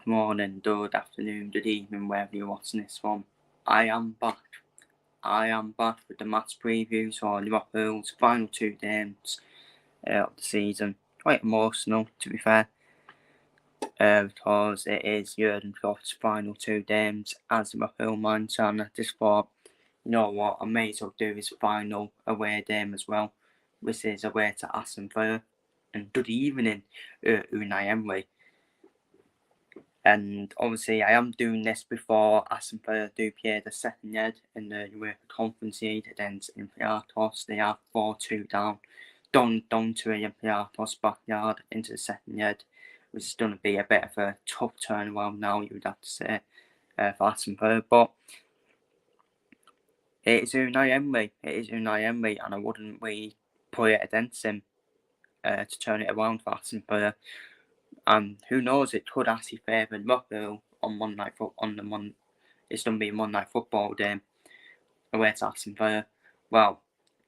Good morning, good afternoon, good evening, wherever you're watching this from. I am back. I am back with the match previews for Liverpool's final 2 games of the season. Quite emotional, to be fair, because it is Jurgen Klopp's final 2 games as Liverpool manager, and I just thought, you know what, I may as well do his final away game as well, which is away to Aston. And good evening, Unai Emery. And obviously, I am doing this before Aston do play the second leg in the UEFA Conference League against Olympiacos. They are 4-2 down to Olympiacos backyard into the second leg, which is going to be a bit of a tough turnaround now, you would have to say, for Aston Villa. But it is Unai Emery. And I wouldn't really put it against him to turn it around for Aston Villa. And who knows, it could actually favour Liverpool on Monday night it's going to be a Monday Night Football game away to Aston Villa. Well,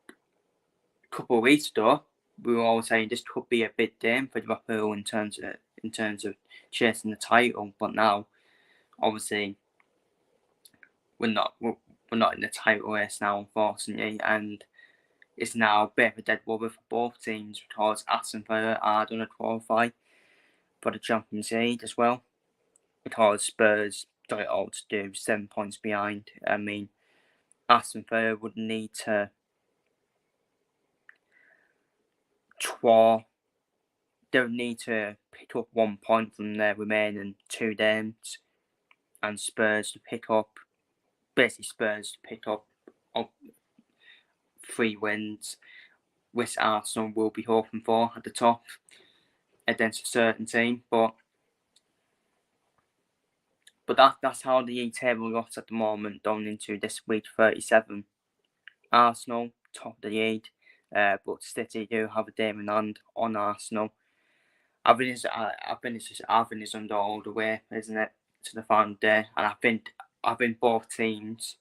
a couple of weeks ago, we were all saying this could be a big game for Liverpool in terms of chasing the title. But now, obviously, we're not in the title race now, unfortunately, and it's now a bit of a dead rubber for both teams because Aston Villa are going to qualify for the Champions League as well, because Spurs got it all to do, 7 points behind. I mean, Aston Villa would need to they would need to pick up 1 point from their remaining 2 games, and Spurs to pick up 3 wins, which Arsenal will be hoping for at the top against a certain team. But that's how the league table looks at the moment, going into this week 37. Arsenal, top of the league, but City do have a game in hand on Arsenal. I think it's under all the way, isn't it, to the final day? And I think both teams,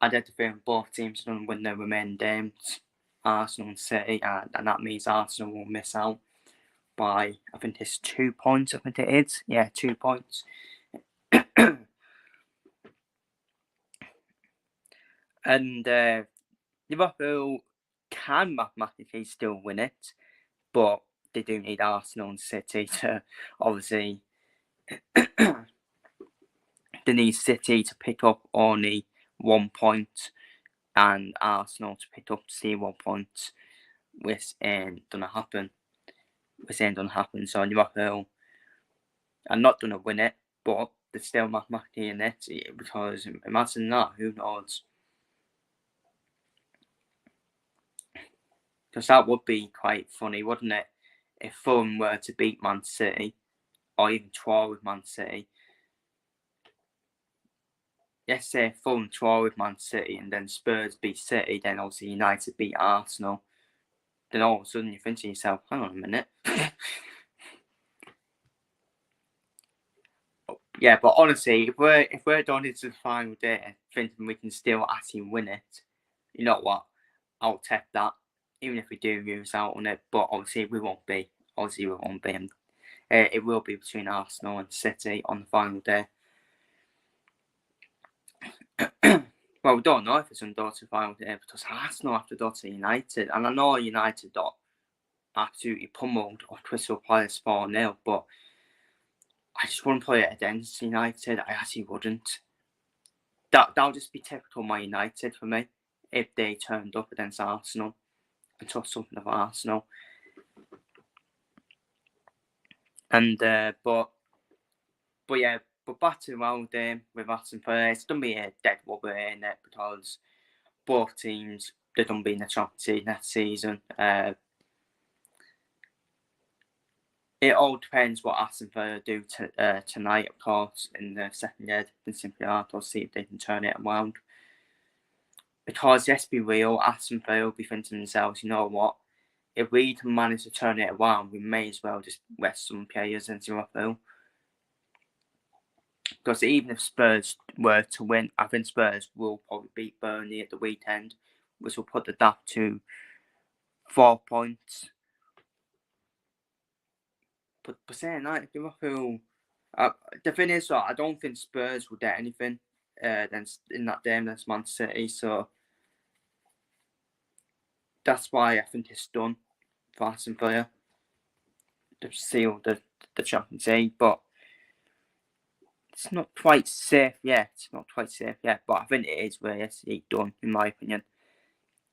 are going to win their remaining games, Arsenal and City, and that means Arsenal will miss out by, I think it's 2 points. I think it is, 2 points. And Liverpool can mathematically still win it, but they do need Arsenal and City to, obviously, they need City to pick up only 1 point and Arsenal to pick up 0 points, which ain't gonna happen. So Liverpool are not gonna win it, but they're still mathematically in it, because imagine that, who knows? Because that would be quite funny, wouldn't it? If Fulham were to beat Man City, or even draw with Man City. Let's say Fulham draw with Man City and then Spurs beat City, then obviously United beat Arsenal. Then all of a sudden you think to yourself, hang on a minute. Yeah, but honestly, if we're going into the final day thinking we can still actually win it, you know what? I'll take that, even if we do lose out on it. But obviously we won't be. It will be between Arsenal and City on the final day. Well, we don't know if it's on to the final day because Arsenal have to go to United, and I know United got absolutely pummeled off Crystal Palace 4-0, but I just wouldn't play it against United. I actually wouldn't. That'll just be typical Man United for me if they turned up against Arsenal and took something of Arsenal. And but back to the round game with Aston Villa, it's going to be a dead rubber in it because both teams, they're going to be in the Champions League next season. It all depends what Aston Villa do tonight, of course, in the second leg. Then simply to see if they can turn it around. Because let's be real, Aston Villa will be thinking to themselves, you know what? If we can manage to turn it around, we may as well just rest some players into Liverpool. Because even if Spurs were to win, I think Spurs will probably beat Burnley at the weekend, which will put the gap to 4 points. But saying that, Liverpool. The thing is, I don't think Spurs will get anything then in that game against Man City. So that's why I think it's done for Aston Villa to seal the Champions League. But it's not quite safe yet. But I think it is realistically done, in my opinion.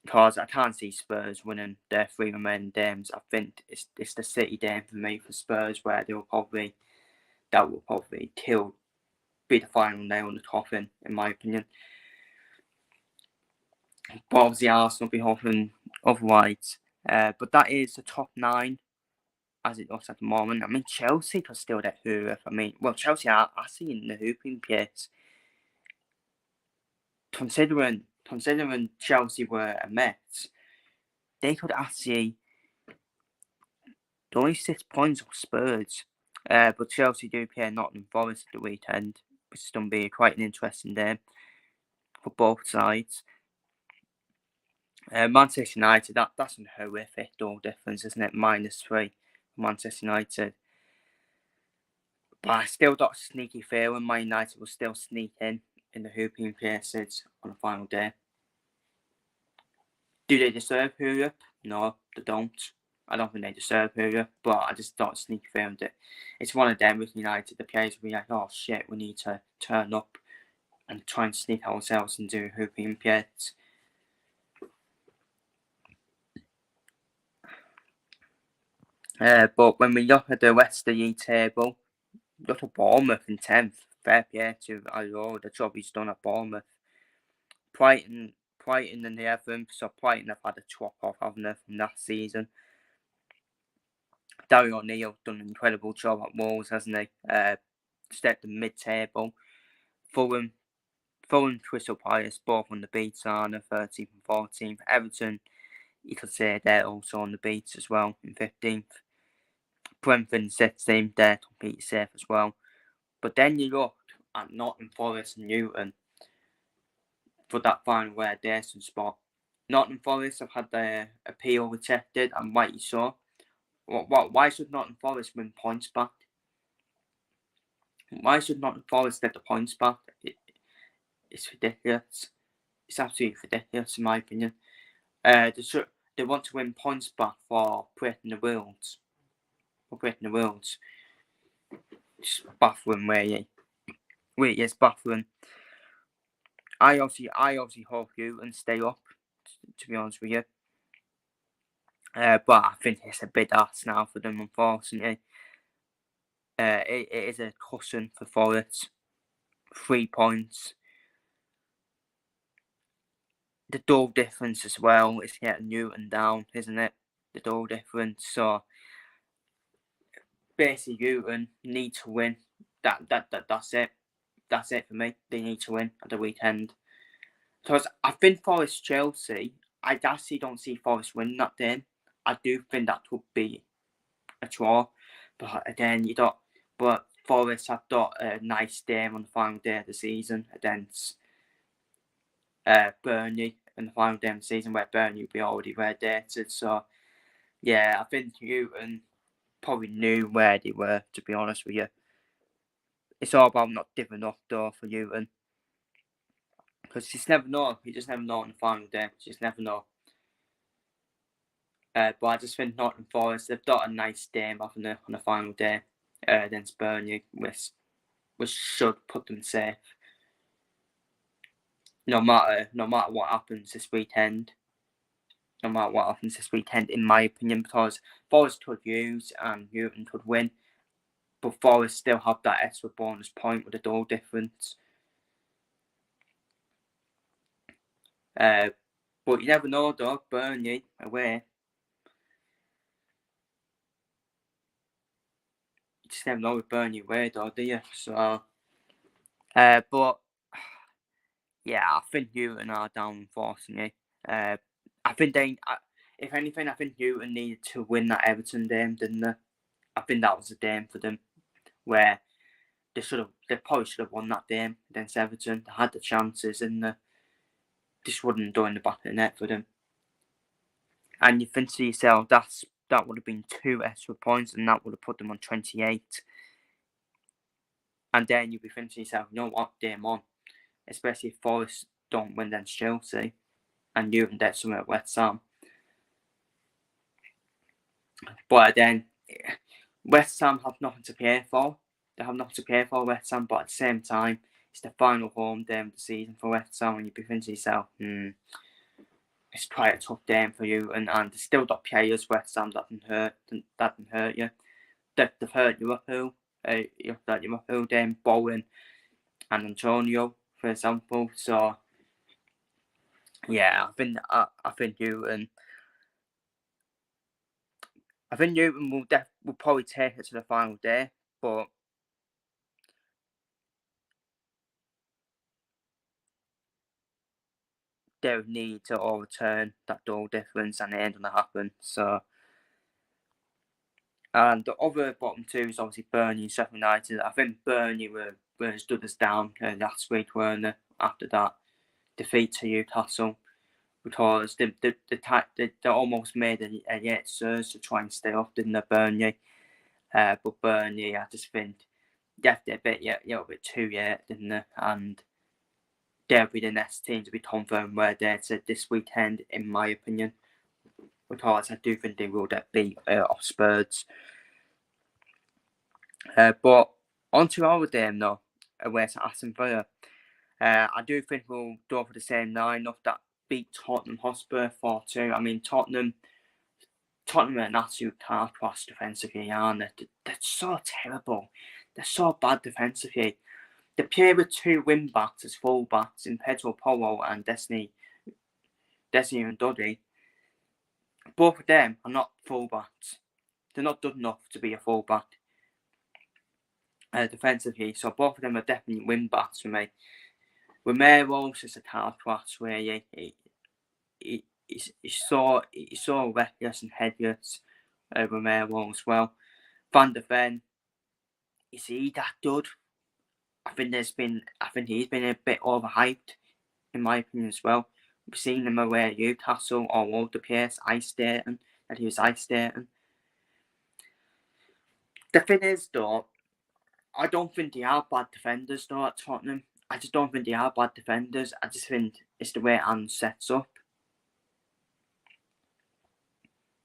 Because I can't see Spurs winning their 3 remaining games. I think it's the City game for me for Spurs, where that will probably be the final nail in the coffin, in my opinion. But obviously Arsenal will be hoping otherwise. But that is the top 9 as it looks at the moment. I mean, Chelsea could still get through. Chelsea are actually in the hooping pace. Considering Chelsea were a mess, they could actually only 6 points off Spurs. But Chelsea do play Nottingham Forest at the weekend, which is going to be quite an interesting game for both sides. Manchester United, that's a horrific goal difference, isn't it? -3 for Manchester United. But I still got a sneaky feeling Man United will still sneak in the hooping places on the final day. Do they deserve Europe? No, they don't. I don't think they deserve Europe, but I just got a sneaky feeling that it's one of them with United. The players will be like, oh shit, we need to turn up and try and sneak ourselves into hooping places. But when we look at the rest of the league table, look at Bournemouth in 10th. Fair play to Iro, the job he's done at Bournemouth. Brighton in the 11th, so Brighton have had a chop off, haven't they, from last season. Darren O'Neill done an incredible job at Wolves, hasn't he? Stepped the mid-table. Fulham, Crystal Palace, both on the beats on the 13th and 14th. Everton, you could say they're also on the beats as well in 15th. Brentford and 16th, they're completely safe as well. But then you look at Nottingham Forest and Newton for that final relegation spot. Nottingham Forest have had their appeal rejected, and rightly so. Why should Nottingham Forest win points back? Why should Nottingham Forest get the points back? It's ridiculous. It's absolutely ridiculous, in my opinion. They want to win points back for breaking the rules. It's baffling, really. It's baffling. I obviously hope you and stay up, to be honest with you. But I think it's a bit ass now for them, unfortunately. It is a cushion for Forest. 3 points. The goal difference as well is getting Newton down, isn't it? The goal difference. So basically, Newton need to win. That's it. That's it for me. They need to win at the weekend. Because I think Forest Chelsea, I actually don't see Forest winning that game. I do think that would be a draw. But again, but Forest have got a nice game on the final day of the season against Burnley in the final day of the season, where Burnley will be already relegated. So yeah, I think Newton probably knew where they were, to be honest with you. It's all about not giving up though for Newton. Because you just never know. You just never know on the final day. You just never know. But I just think Nottingham Forest, they've got a nice game on the final day against Burnley, which should put them safe. No matter what happens this weekend. In my opinion, because Forest could lose and Newton could win, but Forest still have that extra bonus point with the goal difference. But you never know, though. Burnley away. You just never know with Burnley away, though, do you? So, but yeah, I think Newton are down, unfortunately. I think if anything, I think Newton needed to win that Everton game, didn't they? I think that was a game for them where they probably should have won that game against Everton. They had the chances and they just wouldn't go in the back of the net for them. And you think to yourself, that's that would have been 2 extra points, and that would have put them on 28. And then you'd be thinking to yourself, you know what, game on. Especially if Forest don't win against Chelsea, and you can get something at West Ham. But then, West Ham have nothing to play for. They have nothing to play for, West Ham, but at the same time, it's the final home game of the season for West Ham, and you'd be thinking to yourself, it's quite a tough game for you, and they still got players, West Ham, that can hurt you. They've hurt Liverpool, that Liverpool game, Bowen and Antonio, for example. So, yeah, I think Newton will probably take it to the final day, but they would need to overturn that goal difference, and it ain't gonna happen. So, and the other bottom two is obviously Burnley and Sheffield United. I think Burnley were as good as down last week, weren't they? After that defeat to Newcastle, because they almost made a yet surge to try and stay up, didn't they, Burnley? But Burnley, I just think they left it a little bit too yet, didn't they? And they'll be the next team to be confirmed where they're this weekend, in my opinion. Because I do think they will get beat off Spurs. But onto our game though, away to Aston Villa. I do think we'll go for the same lineup that beat Tottenham Hotspur 4-2. I mean, Tottenham are an absolute car crash defensively, aren't they? They're so terrible. They're so bad defensively. They play with 2 wing backs as full backs in Pedro Porro and Destiny and Dudley. Both of them are not full backs. They're not good enough to be a full back defensively. So both of them are definitely wing backs for me. Romero's is a car crash where he's so reckless and headless. Romero as well. Van der Ven, is he that good? I think he's been a bit overhyped, in my opinion as well. We've seen him away at Newcastle all over the place, ice skating. The thing is, though, I don't think they are bad defenders, though, at Tottenham. I just don't think they are bad defenders. I just think it's the way Anne sets up.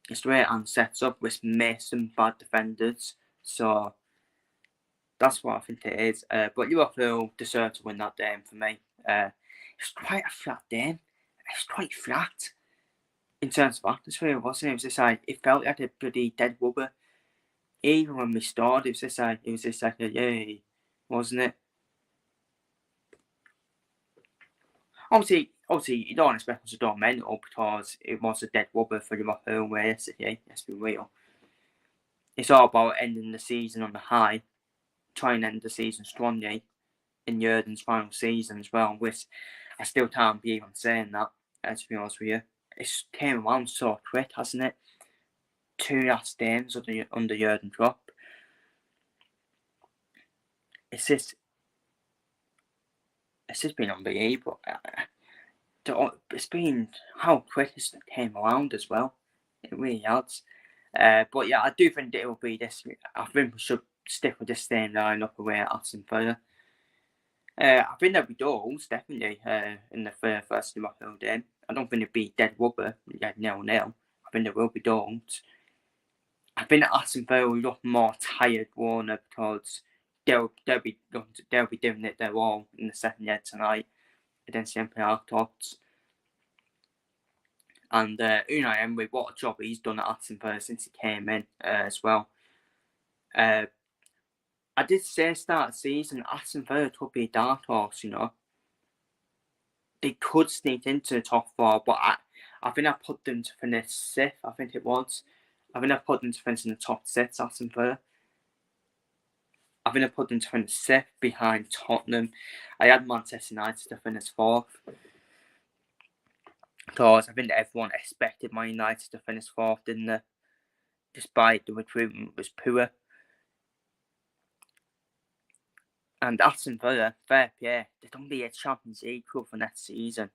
Which makes them bad defenders. So, that's what I think it is. But Liverpool deserve to win that game for me. It's quite a flat game. It's quite flat in terms of atmosphere, wasn't it? It was just like, it felt like a bloody dead rubber. Even when we started, it was just like a yay, wasn't it? Obviously, you don't expect us to go mental because it was a dead rubber for Liverpool yesterday. Let's be real. It's all about ending the season on a high, trying to end the season strongly in Jurgen's final season as well, which I still can't believe I'm saying that, to be honest with you. It's came around so quick, hasn't it? 2 last games under Jurgen Klopp. It's just been unbelievable. It's been how quick it came around as well. It really has. But yeah, I do think it will be this. I think we should stick with this same lineup away at Aston Villa. I think there'll be goals, definitely, in the first Liverpool game. I don't think it'll be dead rubber, 0-0. I think there will be goals. I think Aston Villa will look more tired, Warner, because they'll be doing it their all in the second leg tonight against the Empire Tots. And Unai Emery, what a job he's done at Aston Villa since he came in as well. I did say start of the season, Aston Villa could be a dark horse, you know. They could sneak into the top 4, but I think I put them to finish 6th, I think it was. I think I put them to finish in the top 6, Aston Villa. I think I put them to finish 6th behind Tottenham. I had Manchester United to finish 4th. Because I think everyone expected Man United to finish 4th, didn't they? Despite the recruitment was poor. And Aston Villa, fair play, they're going to be a Champions League club for next season.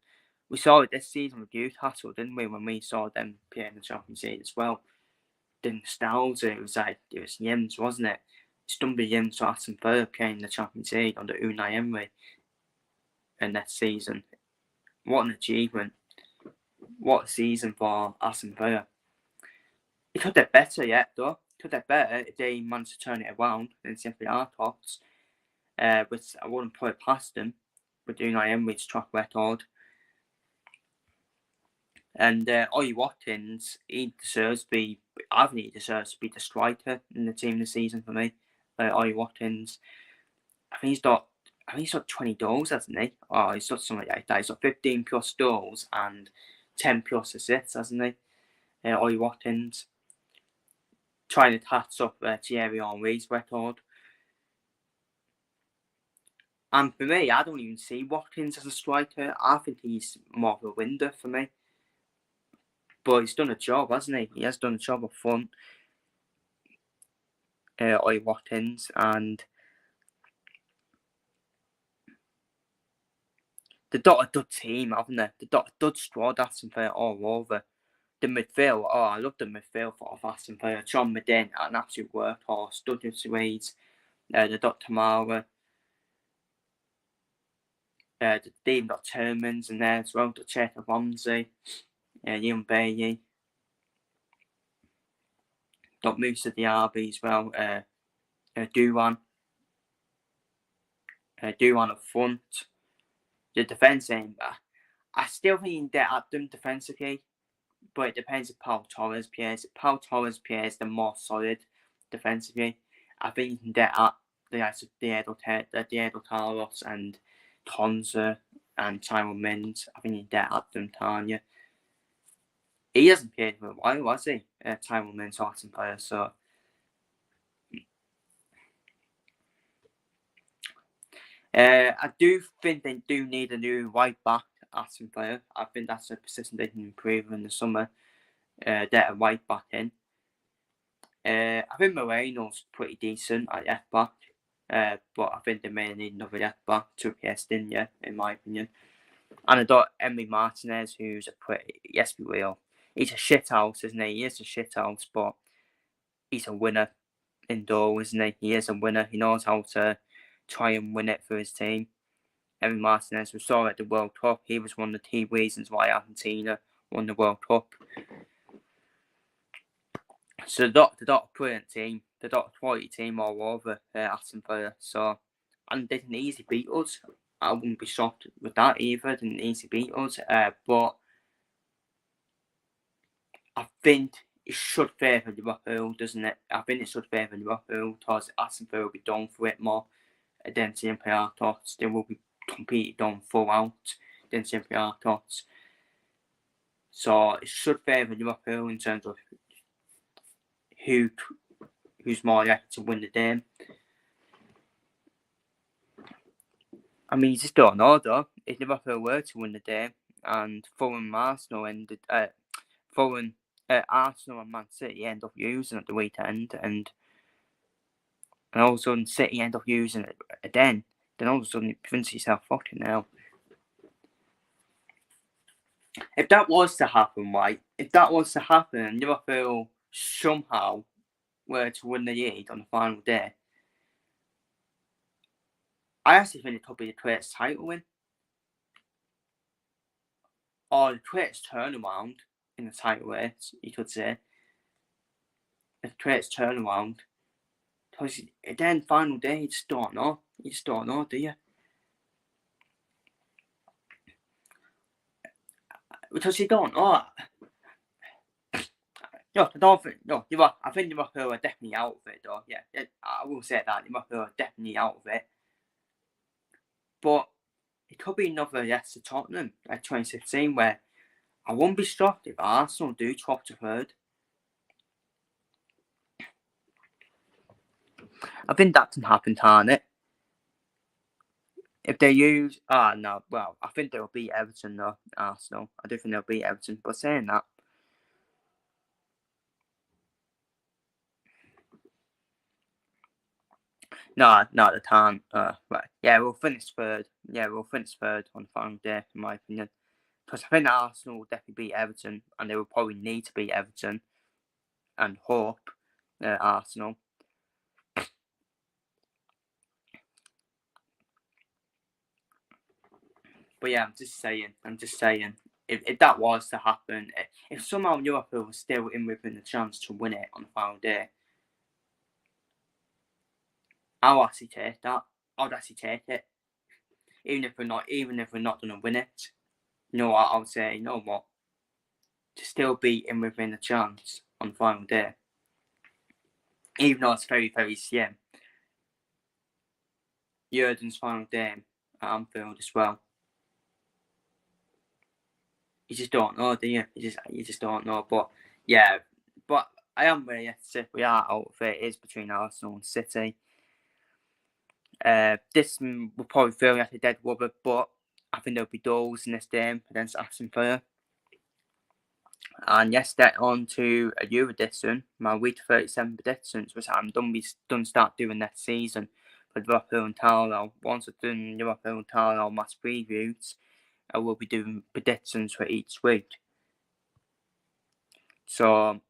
We saw it this season with Newcastle, didn't we, when we saw them play in the Champions League as well. the nostalgia. It was Yims, wasn't it? It's done by Yims to Aston Villa playing the Champions League under Unai Emery in that season. What an achievement! What a season for Aston Villa. It could get better yet, though. It could get better if they manage to turn it around and simply our thoughts. But I wouldn't put it past them with Unai Emery's track record. And Ollie Watkins, I think he deserves to be the striker in the team this season for me. Ollie Watkins, I think he's got 20 goals, hasn't he? Oh, he's got something like that. He's got 15 plus goals and 10 plus assists, hasn't he? Ollie Watkins, trying to touch up Thierry Henry's record. And for me, I don't even see Watkins as a striker. I think he's more of a winger for me. But he's done a job, hasn't he? He has done a job up front. Ollie Watkins, and they've got a good team, haven't they? They've got a good squad, Aston Villa, all over. The midfield, I love the midfield of Aston Villa. John Medin, an absolute workhorse. Douglas Luiz, they've got Tamara. They've got Tillmans in there as well. The Cheta Ramsey, Ian Bailey. Got Moussa Diaby as well. Douan. Douan up front. The defence aim, I still think you can get at them defensively, but it depends if Pau Torres plays. If Pau Torres plays, they're more solid defensively. I think you can get at the likes of Diego Carlos and Tonza and Tyrone Mings. I think you can get at them, Tanya. He hasn't played for a while, has he? Tyrone Mings, Aston player, so. I do think they do need a new right back, Aston Villa. I think that's a position they can improve in the summer. Get a right back in. I think Moreno's pretty decent at left back, but I think they may need another left back to replace Dinya, in my opinion. And I got Emery Martinez, who's a pretty, yes, be real. He's a shithouse, isn't he? He is a shithouse, but he's a winner indoors, isn't he? He is a winner. He knows how to try and win it for his team. Emery Martinez, we saw at the World Cup, he was one of the key reasons why Argentina won the World Cup. So they got a brilliant team. They got a quality team all over Aston Villa. So, and they didn't easily beat us. I wouldn't be shocked with that either. They didn't easily beat us. But I think it should favour Liverpool, doesn't it? I think it should favour Liverpool because Aston Villa will be done for it more than Olympiacos. They will be completely done throughout than Olympiacos. So it should favour Liverpool in terms of who's more likely to win the game. I mean, you just don't know though. If Liverpool were to win the game and Fulham Arsenal ended, Arsenal and Man City end up using at the weekend, and all of a sudden City end up using it again, then all of a sudden you convince yourself, fucking hell. If that was to happen, right? If that was to happen and Liverpool somehow were to win the league on the final day, I actually think it could be the greatest title win. Or the greatest turnaround in the title race, you could say. The greatest turnaround. Because then final day, you just don't know. You just don't know, do you? Because you don't know. No, I don't think. No, I think Liverpool are definitely out of it, though. Yeah, I will say that. Liverpool are definitely out of it. But it could be another yes to Tottenham, like 2016, where I won't be shocked if Arsenal do drop to third. I think that can happen, can't it? If they use... no, well, I think they'll beat Everton, though, Arsenal. I do think they'll beat Everton, but saying that... No, they can't. Right. Yeah, we'll finish third. Yeah, we'll finish third on the final day, in my opinion. Because I think Arsenal will definitely beat Everton, and they will probably need to beat Everton. and hope Arsenal. But yeah, I'm just saying, if that was to happen, if somehow Liverpool was still in within the chance to win it on the final day, I'll actually take that. I'd actually take it, even if we're not going to win it. You know what? I would say, you know what? To still be in within the chance on the final day, even though it's very, very slim. Jurgen's final game at Anfield as well. You just don't know, do you? You just don't know. But yeah, but I am realistic. We are out of it. It is between Arsenal and City. This will probably feel like a dead rubber, but I think there'll be goals in this game against Aston Villa. And yes, get on to a Euro edition, my week 37 predictions, which I'm done start doing next season for Liverpool and Carlisle. Once I've done Liverpool and Carlisle match previews, I will be doing predictions for each week. So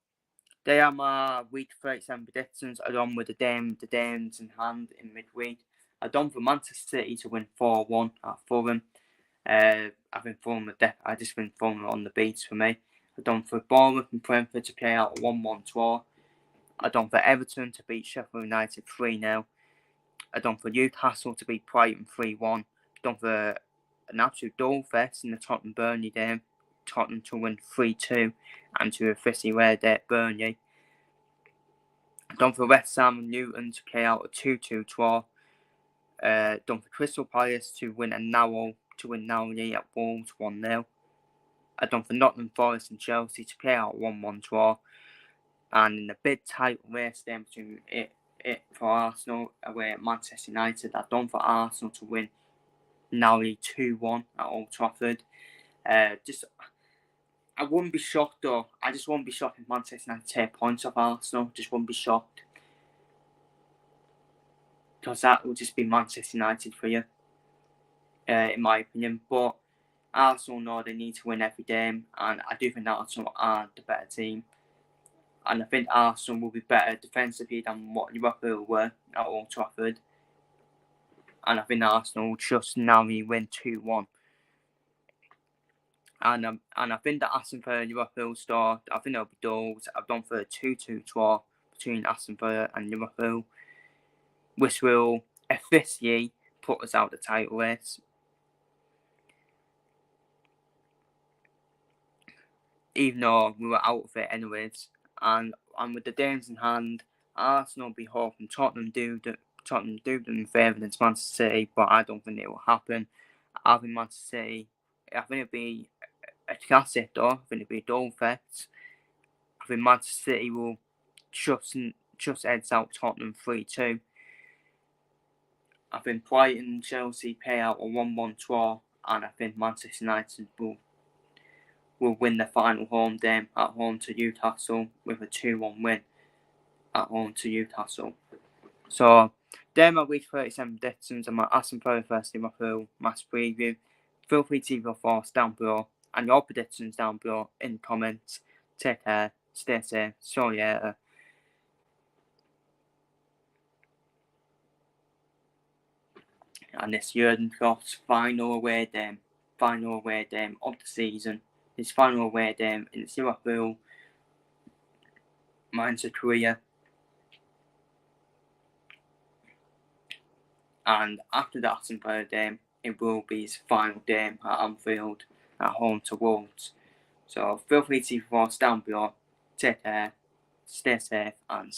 they are my week 37 predictions, along with the games in hand in midweek. I've done for Manchester City to win 4-1 at Fulham. I've been Fulham on the beats for me. I've done for Bournemouth and Brentford to play out a 1-1 draw. I've done for Everton to beat Sheffield United 3-0. I've done for Newcastle to beat Brighton 3-1. I've done for an absolute goal fest in the Tottenham Burnley game. Tottenham to win 3-2 and to officially wear at Burnley. I've done for West Ham and Newton to play out a 2-2 draw. Done for Crystal Palace to win narrowly at Wolves 1-0. I've done for Nottingham Forest and Chelsea to play out 1-1 draw. And in the big title race then between it for Arsenal away at Manchester United, I've done for Arsenal to win narrowly 2-1 at Old Trafford. I wouldn't be shocked though. I just wouldn't be shocked if Manchester United take points off Arsenal. Just wouldn't be shocked. Because that will just be Manchester United for you, in my opinion. But Arsenal know they need to win every game, and I do think that Arsenal are the better team. And I think Arsenal will be better defensively than what Liverpool were at Old Trafford. And I think Arsenal will just narrowly win 2-1. And I think that Aston Villa Liverpool start, I think there'll be goals. I've done for a 2-2 draw between Aston Villa and Liverpool, which will officially put us out the title race. Even though we were out of it anyways. And with the games in hand, Arsenal will be hoping Tottenham do them favour against Manchester City, but I don't think it will happen. I think Manchester City, I think it'll be a classic though. I think it'll be a goal fest. I think Manchester City will just edge out Tottenham 3-2. I think Brighton and Chelsea pay out a 1-1 draw, and I think Manchester United will win the final home game at home to Newcastle with a 2-1 win at home to Newcastle. So, they're my week 37 predictions and my Aston Villa vs Liverpool match preview. Feel free to leave your thoughts down below and your predictions down below in the comments. Take care, stay safe, see you later. And this Jurgen Klopp's final away game of the season. His final away game in Liverpool manager career. And after the Aston Villa game, it will be his final game at Anfield at home to Wolves. So feel free to leave your thoughts down below. Take care, stay safe, and